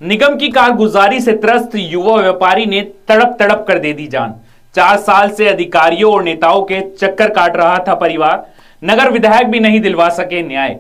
निगम की कारगुजारी से त्रस्त युवा व्यापारी ने तड़प तड़प कर दे दी जान। 4 साल से अधिकारियों और नेताओं के चक्कर काट रहा था परिवार। नगर विधायक भी नहीं दिलवा सके न्याय।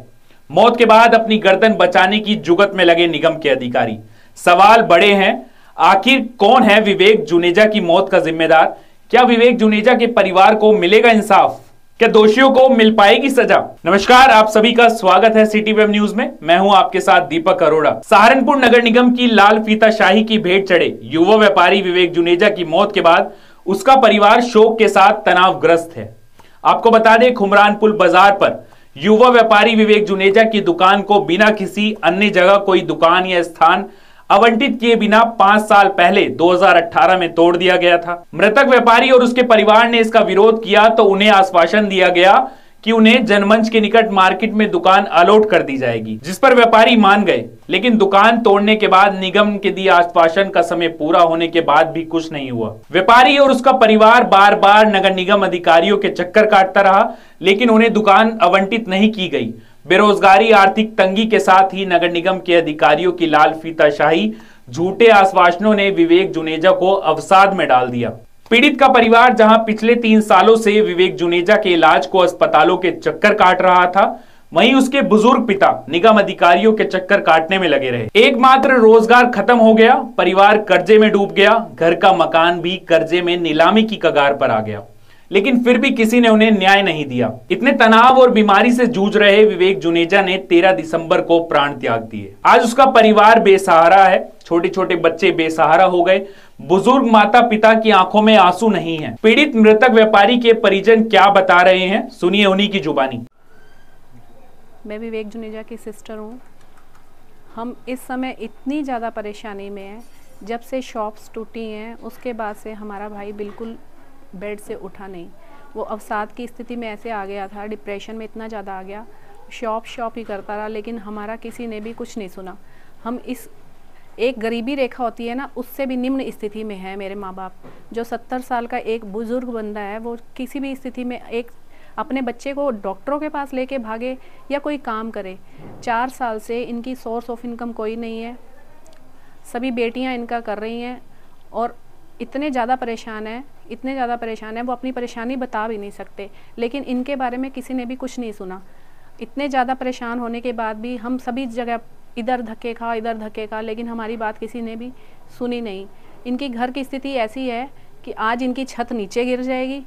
मौत के बाद अपनी गर्दन बचाने की जुगत में लगे निगम के अधिकारी। सवाल बड़े हैं, आखिर कौन है विवेक जुनेजा की मौत का जिम्मेदार? क्या विवेक जुनेजा के परिवार को मिलेगा इंसाफ? क्या दोषियों को मिल पाएगी सजा? नमस्कार, आप सभी का स्वागत है सिटी वेब न्यूज में। मैं हूं आपके साथ दीपक अरोड़ा। सहारनपुर नगर निगम की लाल फीताशाही की भेंट चढ़े युवा व्यापारी विवेक जुनेजा की मौत के बाद उसका परिवार शोक के साथ तनावग्रस्त है। आपको बता दें, खुमरानपुर बाजार पर युवा व्यापारी विवेक जुनेजा की दुकान को बिना किसी अन्य जगह कोई दुकान या स्थान आवंटित किए बिना 5 साल पहले 2018 में तोड़ दिया गया था। मृतक व्यापारी और उसके परिवार ने इसका विरोध किया तो उन्हें आश्वासन दिया गया कि उन्हें जनमंच के निकट मार्केट में दुकान अलॉट कर दी जाएगी, जिस पर व्यापारी मान गए। लेकिन दुकान तोड़ने के बाद निगम के दिए आश्वासन का समय पूरा होने के बाद भी कुछ नहीं हुआ। व्यापारी और उसका परिवार बार बार नगर निगम अधिकारियों के चक्कर काटता रहा, लेकिन उन्हें दुकान आवंटित नहीं की गई। बेरोजगारी, आर्थिक तंगी के साथ ही नगर निगम के अधिकारियों की लाल फीताशाही, झूठे आश्वासनों ने विवेक जुनेजा को अवसाद में डाल दिया। पीड़ित का परिवार जहां पिछले 3 सालों से विवेक जुनेजा के इलाज को अस्पतालों के चक्कर काट रहा था, वहीं उसके बुजुर्ग पिता निगम अधिकारियों के चक्कर काटने में लगे रहे। एकमात्र रोजगार खत्म हो गया, परिवार कर्जे में डूब गया, घर का मकान भी कर्जे में नीलामी की कगार पर आ गया, लेकिन फिर भी किसी ने उन्हें न्याय नहीं दिया। इतने तनाव और बीमारी से जूझ रहे विवेक जुनेजा ने 13 दिसंबर को प्राण त्याग दिए। आज उसका परिवार बेसहारा है, छोटे छोटे बच्चे बेसहारा हो गए, बुजुर्ग माता पिता की आंखों में आंसू नहीं है। पीड़ित मृतक व्यापारी के परिजन क्या बता रहे हैं, सुनिए उन्हीं की जुबानी। मैं विवेक जुनेजा की सिस्टर हूँ। हम इस समय इतनी ज़्यादा परेशानी में हैं, जब से शॉप्स टूटी हैं उसके बाद से हमारा भाई बिल्कुल बेड से उठा नहीं। वो अवसाद की स्थिति में ऐसे आ गया था, डिप्रेशन में इतना ज़्यादा आ गया, शॉप ही करता रहा, लेकिन हमारा किसी ने भी कुछ नहीं सुना। हम इस एक गरीबी रेखा होती है ना, उससे भी निम्न स्थिति में है मेरे माँ बाप। जो 70 साल का एक बुज़ुर्ग बंदा है, वो किसी भी स्थिति में एक अपने बच्चे को डॉक्टरों के पास लेके भागे या कोई काम करे। 4 साल से इनकी सोर्स ऑफ इनकम कोई नहीं है, सभी बेटियाँ इनका कर रही हैं और इतने ज़्यादा परेशान है वो अपनी परेशानी बता भी नहीं सकते, लेकिन इनके बारे में किसी ने भी कुछ नहीं सुना। इतने ज़्यादा परेशान होने के बाद भी हम सभी जगह इधर धक्के खा, लेकिन हमारी बात किसी ने भी सुनी नहीं। इनकी घर की स्थिति ऐसी है कि आज इनकी छत नीचे गिर जाएगी।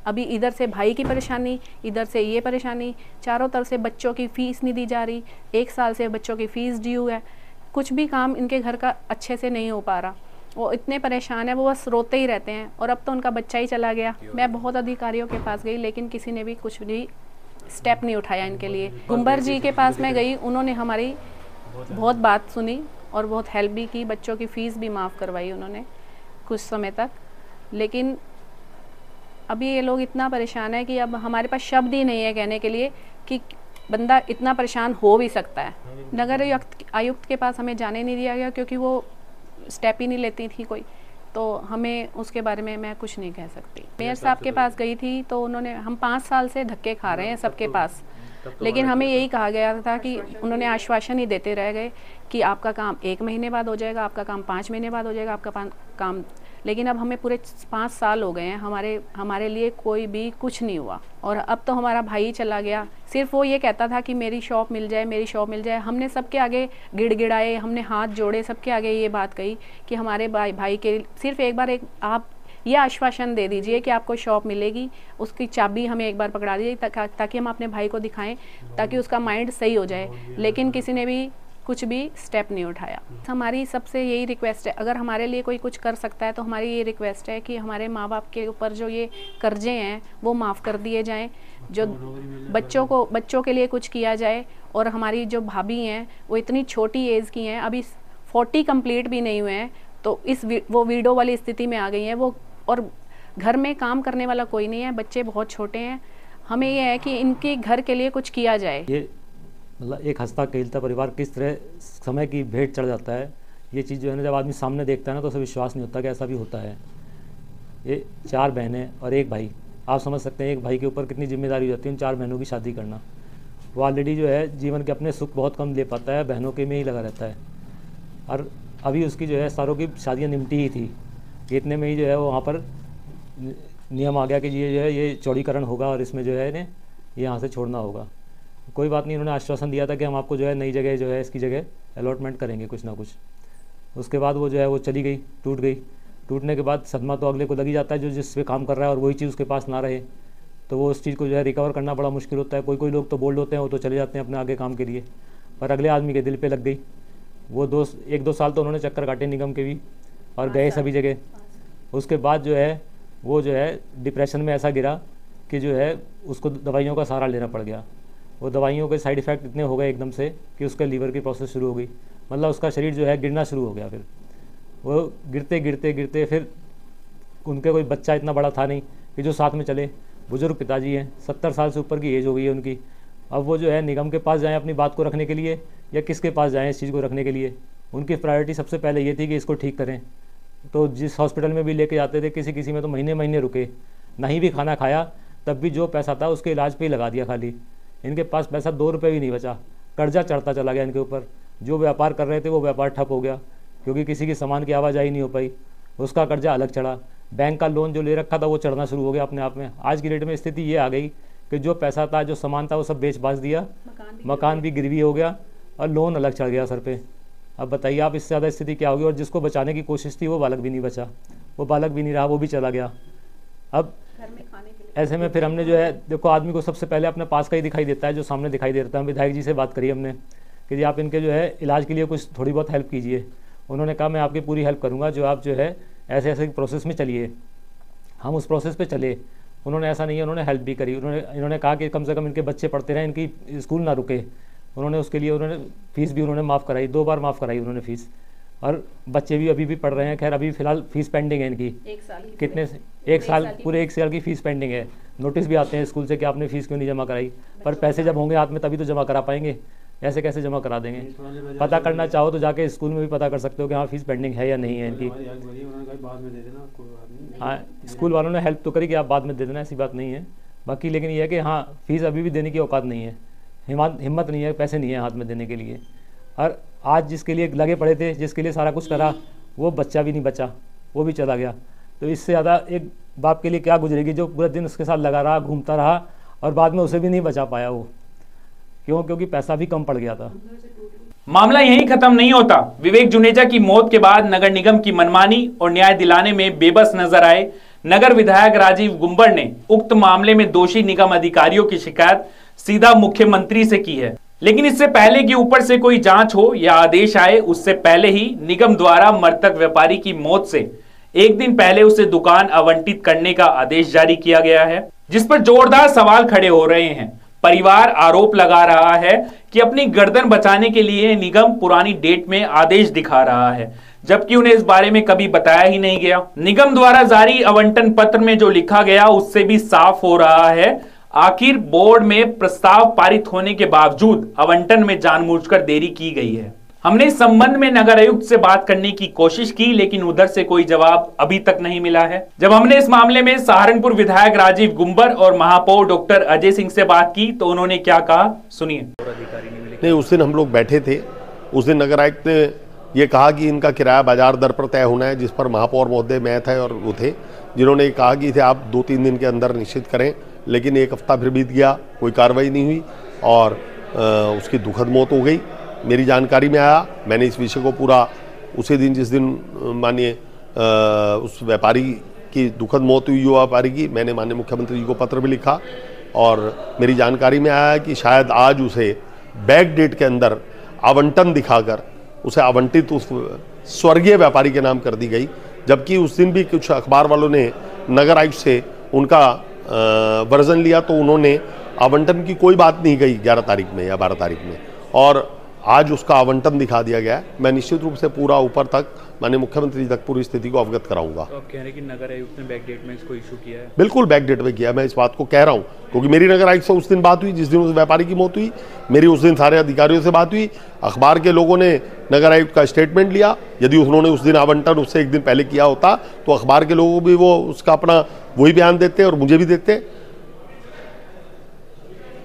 अभी इधर से भाई की परेशानी, इधर से ये परेशानी, चारों तरफ से बच्चों की फ़ीस नहीं दी जा रही। 1 साल से बच्चों की फ़ीस ड्यू है, कुछ भी काम इनके घर का अच्छे से नहीं हो पा रहा। वो इतने परेशान है, वो बस रोते ही रहते हैं। और अब तो उनका बच्चा ही चला गया। मैं बहुत अधिकारियों के पास गई, लेकिन किसी ने भी कुछ भी स्टेप नहीं उठाया इनके लिए। गुंबर जी के पास मैं गई, उन्होंने हमारी बहुत बात सुनी और बहुत हेल्प भी की। बच्चों की फ़ीस भी माफ़ करवाई उन्होंने कुछ समय तक। लेकिन अभी ये लोग इतना परेशान है कि अब हमारे पास शब्द ही नहीं है कहने के लिए कि बंदा इतना परेशान हो भी सकता है। नगर आयुक्त के पास हमें जाने नहीं दिया गया, क्योंकि वो स्टेप ही नहीं लेती थी कोई, तो हमें उसके बारे में मैं कुछ नहीं कह सकती। मेयर साहब के पास गई थी तो उन्होंने, हम 5 साल से धक्के खा रहे हैं सबके पास, लेकिन हमें यही कहा गया था कि उन्होंने आश्वासन ही देते रह गए कि आपका काम 1 महीने बाद हो जाएगा, आपका काम 5 महीने बाद हो जाएगा, आपका काम। लेकिन अब हमें पूरे 5 साल हो गए हैं, हमारे लिए कोई भी कुछ नहीं हुआ। और अब तो हमारा भाई चला गया। सिर्फ वो ये कहता था कि मेरी शॉप मिल जाए। हमने सबके आगे गिड़गिड़ाए, हमने हाथ जोड़े, सबके आगे ये बात कही कि हमारे भाई के सिर्फ एक बार आप ये आश्वासन दे दीजिए कि आपको शॉप मिलेगी, उसकी चाबी हमें एक बार पकड़ा दीजिए ताकि हम अपने भाई को दिखाएं, ताकि उसका माइंड सही हो जाए। लेकिन किसी ने भी कुछ भी स्टेप नहीं उठाया। हमारी सबसे यही रिक्वेस्ट है, अगर हमारे लिए कोई कुछ कर सकता है तो हमारी ये रिक्वेस्ट है कि हमारे माँ बाप के ऊपर जो ये कर्जे हैं वो माफ़ कर दिए जाएं, जो बच्चों के लिए कुछ किया जाए। और हमारी जो भाभी हैं वो इतनी छोटी एज की हैं, अभी 40 कंप्लीट भी नहीं हुए हैं, तो वो वीडो वाली स्थिति में आ गई हैं वो। और घर में काम करने वाला कोई नहीं है, बच्चे बहुत छोटे हैं। हमें ये है कि इनके घर के लिए कुछ किया जाए। ये मतलब एक हंसता खेलता परिवार किस तरह समय की भेंट चढ़ जाता है, ये चीज़ जो है ना, जब आदमी सामने देखता है ना तो उसे विश्वास नहीं होता कि ऐसा भी होता है। ये 4 बहनें और 1 भाई, आप समझ सकते हैं एक भाई के ऊपर कितनी जिम्मेदारी हो जाती है उन 4 बहनों की शादी करना। वो ऑलरेडी जो है जीवन के अपने सुख बहुत कम ले पाता है, बहनों के में ही लगा रहता है। और अभी उसकी जो है सारों की शादियाँ निपटी ही थी, इतने में ही जो है वो वहाँ पर नियम आ गया कि ये जो है ये चौड़ीकरण होगा और इसमें जो है इन्हें यहाँ से छोड़ना होगा। कोई बात नहीं, उन्होंने आश्वासन दिया था कि हम आपको जो है नई जगह जो है इसकी जगह अलॉटमेंट करेंगे कुछ ना कुछ। उसके बाद वो जो है वो चली गई, टूट गई। टूटने के बाद सदमा तो अगले को लग ही जाता है जो जिस पे काम कर रहा है, और वही चीज़ उसके पास ना रहे तो वो उस चीज़ को जो है रिकवर करना बड़ा मुश्किल होता है। कोई लोग तो बोल्ड होते हैं, वो तो चले जाते हैं अपने आगे काम के लिए, पर अगले आदमी के दिल पे लग गई। वो 1-2 साल तो उन्होंने चक्कर काटे निगम के भी और गए सभी जगह। उसके बाद जो है वो जो है डिप्रेशन में ऐसा गिरा कि जो है उसको दवाइयों का सहारा लेना पड़ गया। वो दवाइयों के साइड इफ़ेक्ट इतने हो गए एकदम से कि उसके लीवर की प्रोसेस शुरू हो गई, मतलब उसका शरीर जो है गिरना शुरू हो गया। फिर वो गिरते फिर उनके कोई बच्चा इतना बड़ा था नहीं कि जो साथ में चले। बुजुर्ग पिताजी हैं, 70 साल से ऊपर की एज हो गई है उनकी। अब वो जो है निगम के पास जाएँ अपनी बात को रखने के लिए या किसके पास जाएँ इस चीज़ को रखने के लिए? उनकी प्रायोरिटी सबसे पहले ये थी कि इसको ठीक करें। तो जिस हॉस्पिटल में भी लेके जाते थे, किसी में तो महीने रुके, नहीं भी खाना खाया तब भी जो पैसा था उसके इलाज पे ही लगा दिया खाली। इनके पास पैसा 2 रुपये भी नहीं बचा, कर्जा चढ़ता चला गया इनके ऊपर। जो व्यापार कर रहे थे वो व्यापार ठप हो गया क्योंकि किसी की सामान की आवाजाही नहीं हो पाई, उसका कर्जा अलग चढ़ा। बैंक का लोन जो ले रखा था वो चढ़ना शुरू हो गया अपने आप में। आज की डेट में स्थिति ये आ गई कि जो पैसा था, जो सामान था, वो सब बेच बाच दिया, मकान भी गिरवी हो गया और लोन अलग चढ़ गया सर पे। अब बताइए आप इससे ज़्यादा स्थिति क्या होगी? और जिसको बचाने की कोशिश थी वो बालक भी नहीं बचा, वो बालक भी नहीं रहा, वो भी चला गया। अब ऐसे में फिर हमने जो है, देखो आदमी को सबसे पहले अपने पास का ही दिखाई देता है, जो सामने दिखाई देता है। विधायक जी से बात करी हमने कि जी आप इनके जो है इलाज के लिए कुछ थोड़ी बहुत हेल्प कीजिए। उन्होंने कहा मैं आपकी पूरी हेल्प करूँगा, जो आप जो है ऐसे प्रोसेस में चलिए। हम उस प्रोसेस पे चले। उन्होंने ऐसा नहीं है, उन्होंने हेल्प भी करी। इन्होंने कहा कि कम से कम इनके बच्चे पढ़ते रहें, इनकी स्कूल ना रुके। उन्होंने उसके लिए उन्होंने फ़ीस भी उन्होंने माफ़ कराई, 2 बार माफ़ कराई उन्होंने फ़ीस। और बच्चे भी अभी भी पढ़ रहे हैं। खैर अभी फ़िलहाल फ़ीस पेंडिंग है इनकी, कितने पूरे 1 साल की फ़ीस पेंडिंग है। नोटिस भी आते हैं स्कूल से कि आपने फ़ीस क्यों नहीं जमा कराई, पर पैसे जब होंगे हाथ में तभी तो जमा करा पाएंगे, ऐसे कैसे जमा करा देंगे? पता करना चाहो तो जाके स्कूल में भी पता कर सकते हो कि हाँ फ़ीस पेंडिंग है या नहीं है इनकी। हाँ, स्कूल वालों ने हेल्प तो करी कि आप बाद में दे देना, ऐसी बात नहीं है। बाकी लेकिन ये है कि हाँ फ़ीस अभी भी देने की औकात नहीं है, हिम्मत नहीं है, पैसे नहीं है हाथ में देने के लिए। और आज जिसके लिए लगे पड़े थे, जिसके लिए सारा कुछ करा, वो बच्चा भी नहीं बचा, वो भी चला गया। तो इससे ज़्यादा एक बाप के लिए क्या गुजरेगी जो पूरा दिन उसके साथ लगा रहा, घूमता रहा और बाद में उसे भी नहीं बचा पाया वो। क्यों? क्योंकि पैसा भी कम पड़ गया था। मामला यहीं खत्म नहीं होता। विवेक जुनेजा की मौत के बाद नगर निगम की मनमानी और न्याय दिलाने में बेबस नजर आए नगर विधायक राजीव गुंबर ने उक्त मामले में दोषी निगम अधिकारियों की शिकायत सीधा मुख्यमंत्री से की है। लेकिन इससे पहले कि ऊपर से कोई जांच हो या आदेश आए, उससे पहले ही निगम द्वारा मृतक व्यापारी की मौत से 1 दिन पहले उसे दुकान आवंटित करने का आदेश जारी किया गया है, जिस पर जोरदार सवाल खड़े हो रहे हैं। परिवार आरोप लगा रहा है कि अपनी गर्दन बचाने के लिए निगम पुरानी डेट में आदेश दिखा रहा है, जबकि उन्हें इस बारे में कभी बताया ही नहीं गया। निगम द्वारा जारी आवंटन पत्र में जो लिखा गया उससे भी साफ हो रहा है आखिर बोर्ड में प्रस्ताव पारित होने के बावजूद आवंटन में जानबूझकर देरी की गई है। हमने इस संबंध में नगर आयुक्त से बात करने की कोशिश की, लेकिन उधर से कोई जवाब अभी तक नहीं मिला है। जब हमने इस मामले में सहारनपुर विधायक राजीव गुंबर और महापौर डॉक्टर अजय सिंह से बात की तो उन्होंने क्या कहा, सुनिए। नहीं, उस दिन हम लोग बैठे थे। उस दिन नगर आयुक्त ने ये कहा कि इनका किराया बाजार दर पर तय होना है, जिस पर महापौर महोदय मैं थे और वो थे जिन्होंने कहा कि इसे आप 2-3 दिन के अंदर निश्चित करें। लेकिन 1 हफ्ता फिर बीत गया, कोई कार्रवाई नहीं हुई और उसकी दुखद मौत हो गई। मेरी जानकारी में आया, मैंने इस विषय को पूरा उसी दिन जिस दिन माननीय उस व्यापारी की दुखद मौत हुई, युवा व्यापारी की, मैंने माननीय मुख्यमंत्री जी को पत्र भी लिखा और मेरी जानकारी में आया कि शायद आज उसे बैक डेट के अंदर आवंटन दिखाकर उसे आवंटित उस स्वर्गीय व्यापारी के नाम कर दी गई। जबकि उस दिन भी कुछ अखबार वालों ने नगर आयुक्त से उनका वर्जन लिया तो उन्होंने आवंटन की कोई बात नहीं कही 11 तारीख में या 12 तारीख में, और आज उसका आवंटन दिखा दिया गया है। मैं निश्चित रूप से पूरा ऊपर तक माननीय मुख्यमंत्री तक पूरी स्थिति को अवगत कराऊंगा। तो आप कह रहे हैं कि नगर आयुक्त ने बैक डेट में इसको इशू किया है? बिल्कुल बैक डेट में किया, मैं इस बात को कह रहा हूं क्योंकि मेरी नगर आयुक्त से उस दिन बात हुई जिस दिन उस व्यापारी की मौत हुई। मेरी उस दिन सारे अधिकारियों से बात हुई, अखबार के लोगों ने नगर आयुक्त का स्टेटमेंट लिया। यदि उन्होंने उस दिन आवंटन उससे 1 दिन पहले किया होता तो अखबार के लोगों भी वो उसका अपना वही बयान देते और मुझे भी देते।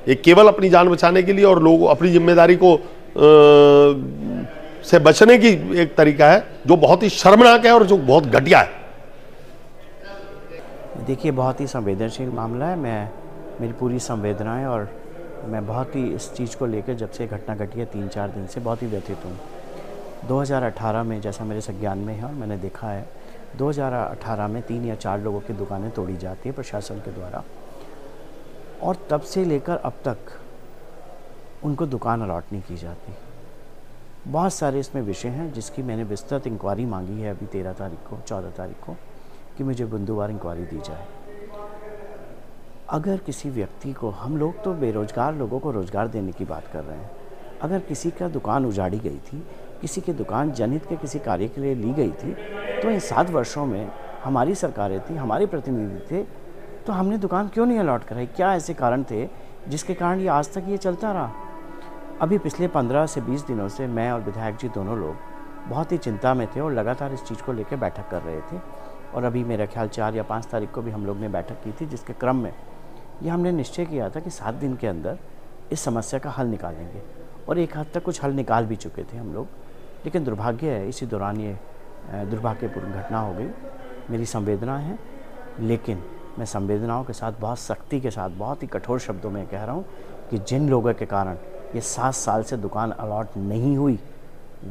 ये केवल अपनी जान बचाने के लिए और लोग अपनी जिम्मेदारी को से बचने की एक तरीका है जो बहुत ही शर्मनाक है और जो बहुत घटिया है। देखिए, बहुत ही संवेदनशील मामला है। मेरी पूरी संवेदनाएं और मैं बहुत ही इस चीज़ को लेकर, जब से घटना घटी है 3-4 दिन से, बहुत ही व्यथित हूँ। 2018 में, जैसा मेरे संज्ञान में है और मैंने देखा है, 2018 में 3 या 4 लोगों की दुकानें तोड़ी जाती है प्रशासन के द्वारा, और तब से लेकर अब तक उनको दुकान अलॉट नहीं की जाती। बहुत सारे इसमें विषय हैं जिसकी मैंने विस्तृत इंक्वायरी मांगी है अभी 13 तारीख को, 14 तारीख को, कि मुझे बिंदुवार इंक्वायरी दी जाए। अगर किसी व्यक्ति को, हम लोग तो बेरोजगार लोगों को रोज़गार देने की बात कर रहे हैं, अगर किसी का दुकान उजाड़ी गई थी, किसी की दुकान जनहित के किसी कार्य के लिए ली गई थी, तो इन 7 वर्षों में हमारी सरकारें थी, हमारे प्रतिनिधि थे, तो हमने दुकान क्यों नहीं अलॉट कराई? क्या ऐसे कारण थे जिसके कारण ये आज तक ये चलता रहा? अभी पिछले 15 से 20 दिनों से मैं और विधायक जी दोनों लोग बहुत ही चिंता में थे और लगातार इस चीज़ को लेकर बैठक कर रहे थे। और अभी मेरा ख्याल 4 या 5 तारीख को भी हम लोग ने बैठक की थी, जिसके क्रम में ये हमने निश्चय किया था कि 7 दिन के अंदर इस समस्या का हल निकालेंगे, और एक हद तक कुछ हल निकाल भी चुके थे हम लोग। लेकिन दुर्भाग्य है, इसी दौरान ये दुर्भाग्यपूर्ण घटना हो गई। मेरी संवेदना है, लेकिन मैं संवेदनाओं के साथ, बहुत सख्ती के साथ, बहुत ही कठोर शब्दों में कह रहा हूँ कि जिन लोगों के कारण ये 7 साल से दुकान अलॉट नहीं हुई,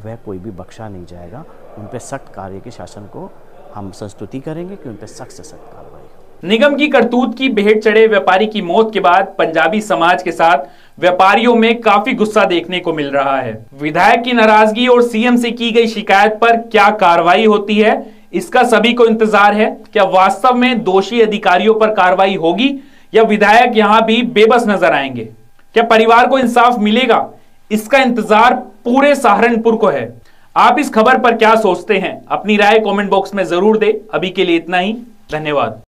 वह कोई भी बख्शा नहीं जाएगा। उन पर सख्त कार्य के शासन को हम संस्तुति करेंगे कि उन पर सख्त से सख्त कार्रवाई हो। निगम की करतूत की भेंट चढ़े व्यापारी की मौत के बाद पंजाबी समाज के साथ व्यापारियों में काफी गुस्सा देखने को मिल रहा है। विधायक की नाराजगी और सीएम से की गई शिकायत पर क्या कार्रवाई होती है, इसका सभी को इंतजार है। क्या वास्तव में दोषी अधिकारियों पर कार्रवाई होगी या विधायक यहां भी बेबस नजर आएंगे? क्या परिवार को इंसाफ मिलेगा? इसका इंतजार पूरे सहारनपुर को है। आप इस खबर पर क्या सोचते हैं? अपनी राय कमेंट बॉक्स में जरूर दें। अभी के लिए इतना ही, धन्यवाद।